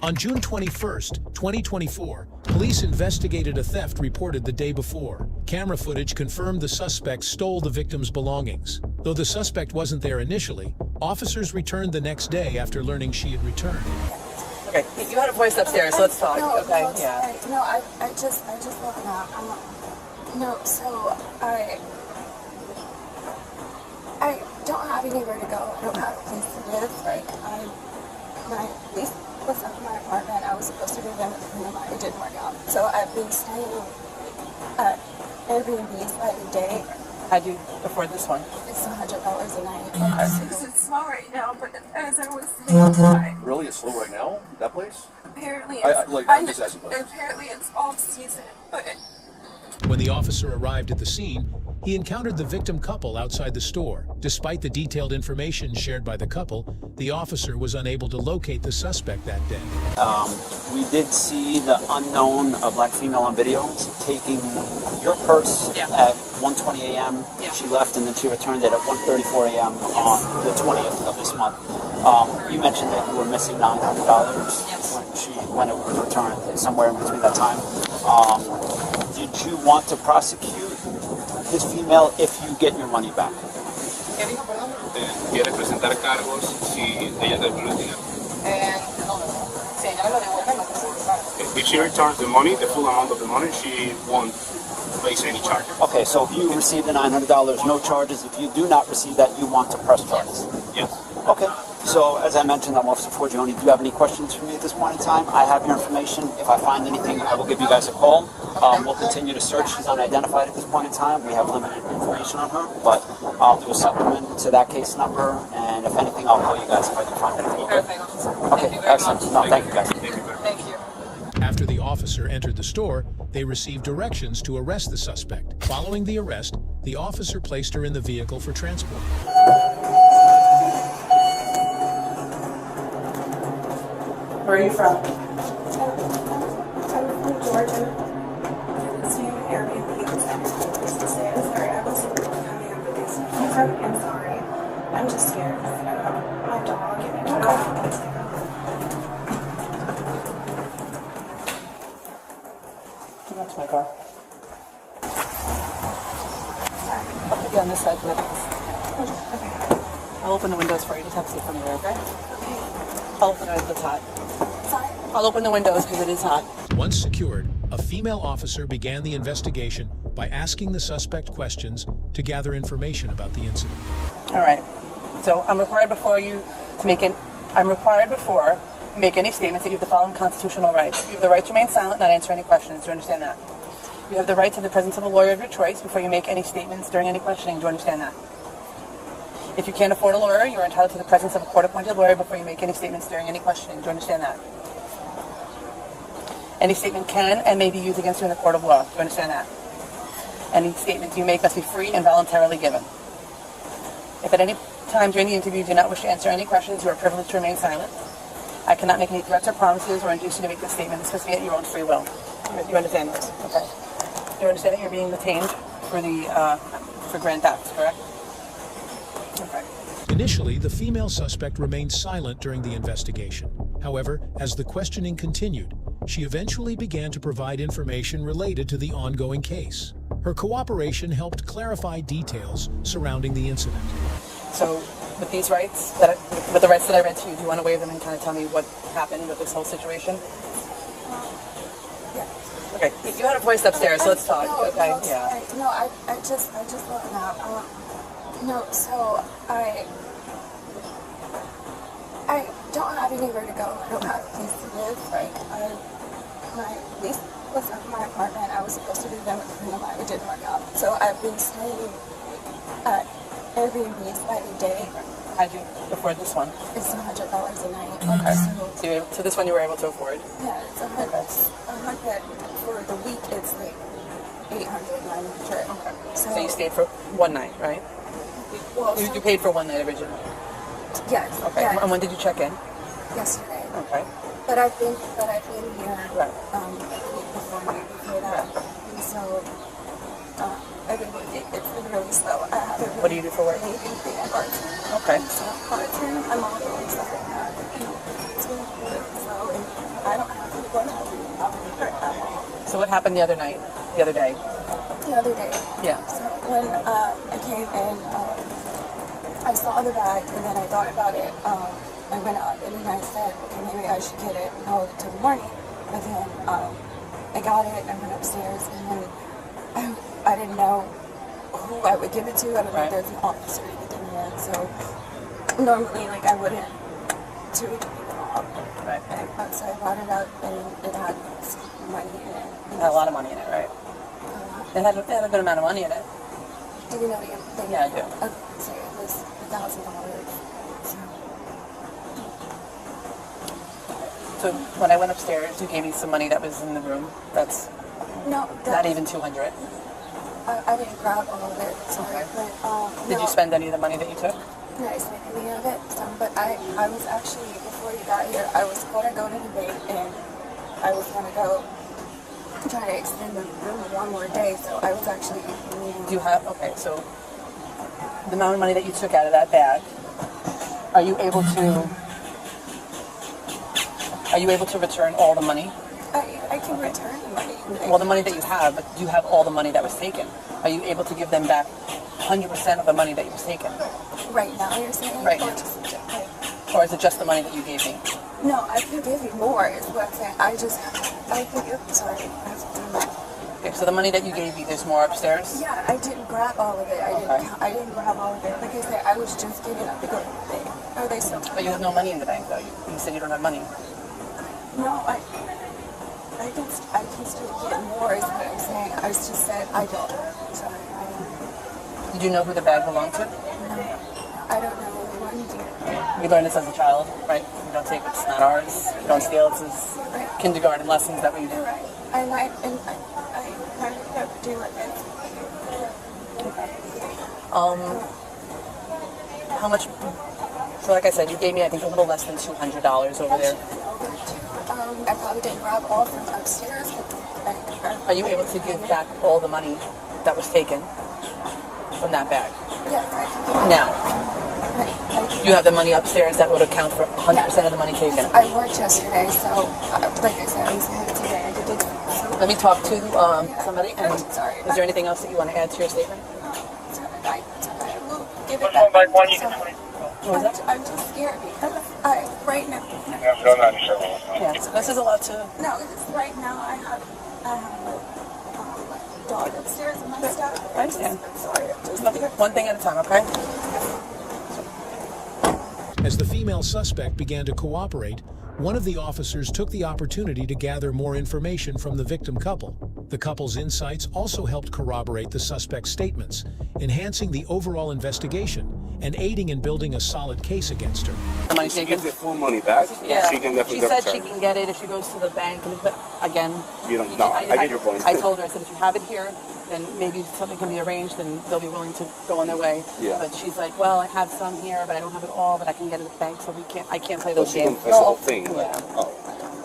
On June 21st, 2024, police investigated a theft reported the day before. Camera footage confirmed the suspect stole the victim's belongings. Though the suspect wasn't there initially, officers returned the next day after learning she had returned. Okay, you had a voice upstairs, so let's talk. No, okay, no, yeah. No, I just woke up. So I don't have anywhere to go. I don't have a place to live. Like, my lease was up in my apartment. I was supposed to move in with a friend of mine. It didn't work out. So I've been staying at Airbnbs by the day. How'd you afford this one? It's $100 a night. It's slow right now, but as I was saying, Really? It's slow right now? That place? apparently I'm just asking. apparently it's off season, but When the officer arrived at the scene, he encountered the victim couple outside the store. Despite the detailed information shared by the couple, the officer was unable to locate the suspect that day. We did see the unknown black female on video taking your purse at 1:20 a.m. Yeah. She left and then she returned it at 1:34 a.m. on the 20th of this month. You mentioned that you were missing $900 when it was returned, somewhere in between that time. Did you want to prosecute this female if you get your money back? Quiere presentar cargos si ella devuelve el dinero. If she returns the money, the full amount of the money, she won't face any charges. Okay, so if you receive the $900, no charges. If you do not receive that, you want to press charges? Yes. Okay. So, as I mentioned, I'm Officer Forgione. Do you have any questions for me at this point in time? I have your information. If I find anything, I will give you guys a call. We'll continue to search. She's unidentified at this point in time. We have limited information on her, but I'll do a supplement to that case number, and if anything, I'll call you guys if I can find anything. Perfect, officer. Okay, excellent. No, thank you, guys. Thank you. After the officer entered the store, they received directions to arrest the suspect. Following the arrest, the officer placed her in the vehicle for transport. Where are you from? I'm from Georgia. I'm staying at Airbnb because I have no place to stay. I'm sorry, I wasn't coming up with this. I'm sorry. I'm just scared of my dog and I don't know how to take her. Come back to my car. I'll put you on this side for Okay. I'll open the windows for you. Just have to sit from there, okay? I'll open it if it's hot. Sorry. I'll open the windows because it is hot. Once secured, a female officer began the investigation by asking the suspect questions to gather information about the incident. All right. So I'm required before you make any statements that you have the following constitutional rights. You have the right to remain silent, not answer any questions. Do you understand that? You have the right to the presence of a lawyer of your choice before you make any statements during any questioning. Do you understand that? If you can't afford a lawyer, you are entitled to the presence of a court-appointed lawyer before you make any statements during any questioning. Do you understand that? Any statement can and may be used against you in a court of law. Do you understand that? Any statement you make must be free and voluntarily given. If at any time during the interview you do not wish to answer any questions, you are privileged to remain silent. I cannot make any threats or promises or induce you to make this statement. This must be at your own free will. You understand this? Okay. You understand that you're being detained for grand theft, correct? Okay. Initially, the female suspect remained silent during the investigation. However, as the questioning continued, she eventually began to provide information related to the ongoing case. Her cooperation helped clarify details surrounding the incident. So, with these rights, with the rights that I read to you, do you want to waive them and kind of tell me what happened with this whole situation? Yeah. Okay. You had a voice upstairs, so let's talk. Okay. No, Yeah. No, I just woke up. No, so I don't have anywhere to go. I don't have a place to live. Like, my lease was up in my apartment. I was supposed to move in with a friend of mine. It didn't work out. So I've been staying at Airbnbs by the day. How'd you afford this one? It's $100 a night. Okay. So this one you were able to afford? Yeah, it's $100. For the week, it's like $800, $900. Okay. So you stayed for one night, right? Well, You paid for one night originally? Yes. Okay. Yes. And when did you check in? Yesterday. Okay. But I've been here Right. a week before that. And so I've been working. It's been really slow. I haven't really What do you do for work? anything at part-time. Okay. So part-time, I'm all doing stuff like that. It's been really slow. And So what happened the other day? The other day. Yeah. So when I came in, I saw the bag and then I thought about it. I went out and then I said, okay, maybe I should get it and hold it till the morning. But then I got it and I went upstairs and then I didn't know who I would give it to. I don't know if there's an officer or anything there. So normally, like, I wouldn't to Right. so I brought it up and it had money in it. It had a lot of money in it, right? It had a good amount of money in it. Do you know the Yeah, I do. So it was $1,000. So when I went upstairs, you gave me some money that was in the room. That's No, not even 200. I didn't grab all of it. Sorry, but Did you spend any of the money that you took? No, I spent any of it. But I was actually, before you got here, I was going to go to the bank and I was going to go try to extend the room one more day. So I was actually. Do you have? Okay, so the amount of money that you took out of that bag, are you able to? Are you able to return all the money? I can return the money. Well, the money that you have, but do you have all the money that was taken? Are you able to give them back 100% of the money that was taken? Right now, you're saying? Right Or now. just, Or is it just the money that you gave me? no, I can give you more, is what I'm saying. I can give, sorry. I have to do that. Okay, so the money that you gave me, there's more upstairs? Yeah, I didn't grab all of it. I didn't grab all of it. Like I said, I was just getting up to go to the bank. Are they still? But you have no money in the bank, though. You said you don't have money. No, I can still get more, is what I'm saying. I just said I don't. Sorry, I don't. Did you know who the bag belonged to? No, I don't know what you do. We learned this as a child, right? We don't take it's not ours. We don't steal. It's just kindergarten lessons that we do. You're right. And I kind of never do it. How much? So like I said, you gave me, I think, a little less than $200 over there. I probably didn't grab all from upstairs. Are you able to give back all the money that was taken from that bag? Yes, I can give it. Now, you have the money upstairs that would account for 100% of the money taken. I worked yesterday, so like I said, I was here today. I did it. Let me talk to somebody. And Sorry. is there anything else that you want to add to your statement? I will give it back. I'm just scared because right now. Yeah, so this is a lot to. No, it's right now I have a dog upstairs and my stuff. I understand. I'm sorry. One thing at a time, okay? As the female suspect began to cooperate, one of the officers took the opportunity to gather more information from the victim couple. The couple's insights also helped corroborate the suspect's statements, enhancing the overall investigation and aiding in building a solid case against her. The money She taken? gets the full money back. Yeah. She can definitely She said return. she can get it if she goes to the bank. But again, You don't. No, I get your point. I told her, I said, if you have it here, then maybe something can be arranged and they'll be willing to go on their way. Yeah. But she's like, well, I have some here, but I don't have it all, but I can get it at the bank, so I can't play So those she can games. fix the whole thing. Yeah.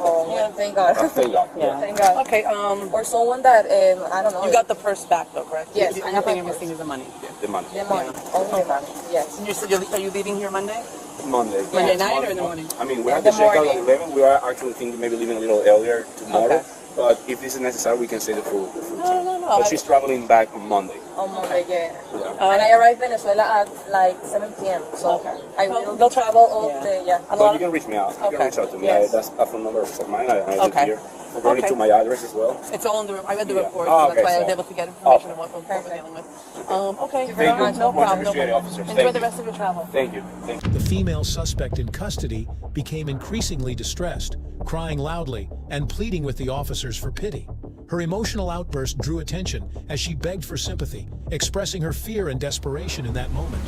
Oh, Yeah, thank God. thank God. Yeah. Thank God. Okay, Or someone that, I don't know. you got the purse back though, correct? Yes, The I only have thing my you're missing purse. is the money. The money. The money. Only money. Yes. And you said, are you leaving here Monday? Monday. Monday night or in the morning? I mean, we In have to the check out at morning. 11. We are actually thinking maybe leaving a little earlier tomorrow. Okay. But if this is necessary, we can stay the full time. No. But she's traveling back on Monday. On Monday, yeah. Yeah. And I arrived in Venezuela at like 7 p.m. So Okay. I Well, will they'll travel all yeah. day, yeah. But you can reach me out. You Okay. can reach out to me. Yes. That's a phone number of mine. I live Okay. here. According Okay. to my address as well. It's all in the. I read the Yeah. report, Oh, so that's okay, why I was so- able to get information Okay. on what we're dealing with. Okay, Thank you. no Much problem. appreciated, officers. Enjoy Thank the you. rest of your travel. Thank you. Thank you. The female suspect in custody became increasingly distressed, crying loudly and pleading with the officers for pity. Her emotional outburst drew attention as she begged for sympathy, expressing her fear and desperation in that moment.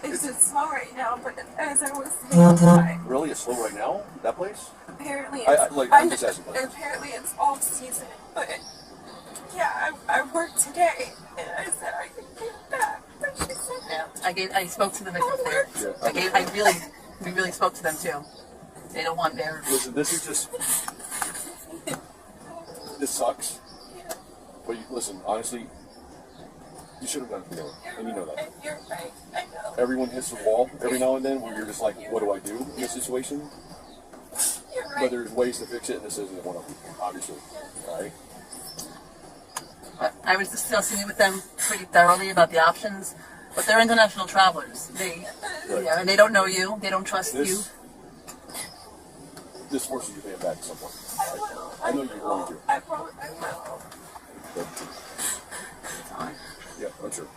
It's just slow right now, but as I was saying, Really? It's slow right now? That place? apparently I'm just asking. apparently it's off season, but yeah, I worked today, and I said I could get back, but she said Yeah, I spoke to the victims there. We really spoke to them too. They don't want their. Listen, this is just. This sucks. But listen, honestly, you should have done it more, and you know that. you're right, I know, Everyone hits the wall every now and then where you're just like, what do I do in this situation? you're But right. there's ways to fix it, and this isn't one of them, obviously. Alright? I was discussing it with them pretty thoroughly about the options, but they're international travelers. And they don't know you. They don't trust you. This forces you to pay it back at some point. I know you're going to. I promise I will. Yeah, I'm sure.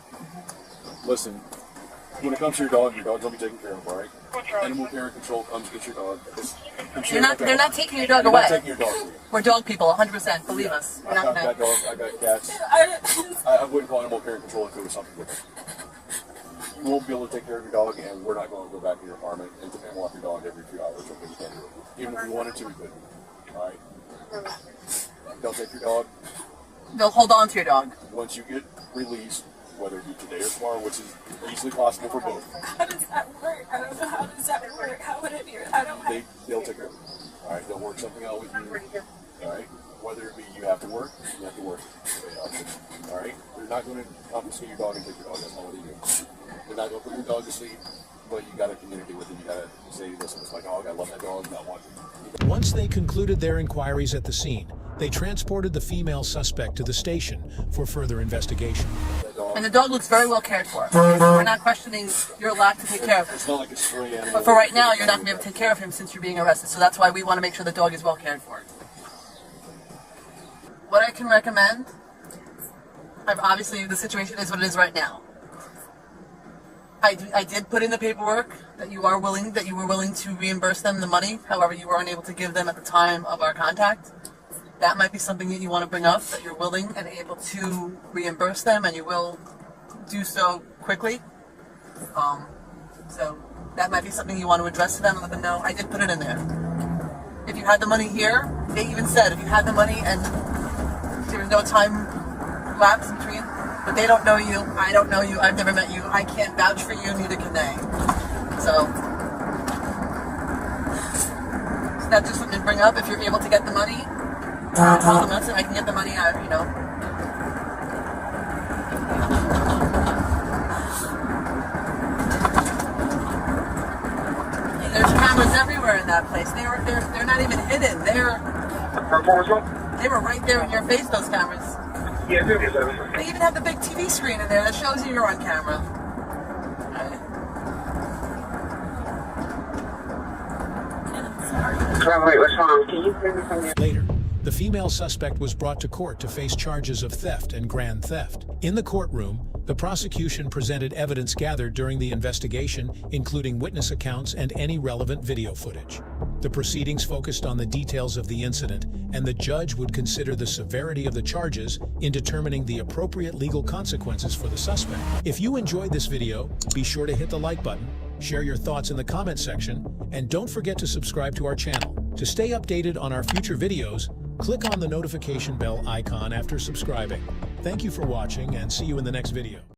Listen, when it comes to your dog's gonna be taken care of, all right? Animal care and control comes get your dog. They're not taking your dog They're away. not taking your dog away. We're dog people, 100%. Believe us. We're I've not got gonna. dogs, I've got cats. I wouldn't call animal care and control if it was something different. You won't be able to take care of your dog, and we're not going to go back to your apartment and walk your dog every few hours. Okay, you can't do it. Even if we wanted to, we couldn't. All right? Don't take your dog. They'll hold on to your dog. Once you get released, whether it be today or tomorrow, which is easily possible for both, How does that work? I don't know how does that work. How would it be? I don't they'll take care of it. All right? They'll work something out with you. All right? Whether it be you have to work, you have to work. All right? They're not going to confiscate your dog and take your dog. That's not what they do. They're not going to put your dog to sleep, but you got to communicate with them. You got to say, listen, it's my dog. I love that dog. I want it. Once they concluded their inquiries at the scene, they transported the female suspect to the station for further investigation. And the dog looks very well cared for. We're not questioning your lack to take care of him. It's not like a stray animal. But for right now, you're not going to be able to take care of him since you're being arrested. So that's why we want to make sure the dog is well cared for. What I can recommend, obviously the situation is what it is right now. I did put in the paperwork that you were willing to reimburse them the money. However, you were unable to give them at the time of our contact. That might be something that you want to bring up, that you're willing and able to reimburse them, and you will do so quickly. So that might be something you want to address to them and let them know. I did put it in there. If you had the money here, they even said if you had the money and there was no time lapse between, but they don't know you, I don't know you, I've never met you, I can't vouch for you, neither can they. So that's just something to bring up. If you're able to get the money, tell them, listen, I can get the money out, you know. And there's cameras everywhere in that place. They're not even hidden. They were right there in your face, those cameras. They even have the big TV screen in there that shows you you're on camera. Wait, what's wrong? Can you hear me from there? Later, the female suspect was brought to court to face charges of theft and grand theft. In the courtroom, the prosecution presented evidence gathered during the investigation, including witness accounts and any relevant video footage. The proceedings focused on the details of the incident, and the judge would consider the severity of the charges in determining the appropriate legal consequences for the suspect. If you enjoyed this video, be sure to hit the like button, share your thoughts in the comment section, and don't forget to subscribe to our channel. To stay updated on our future videos, click on the notification bell icon after subscribing. Thank you for watching, and see you in the next video.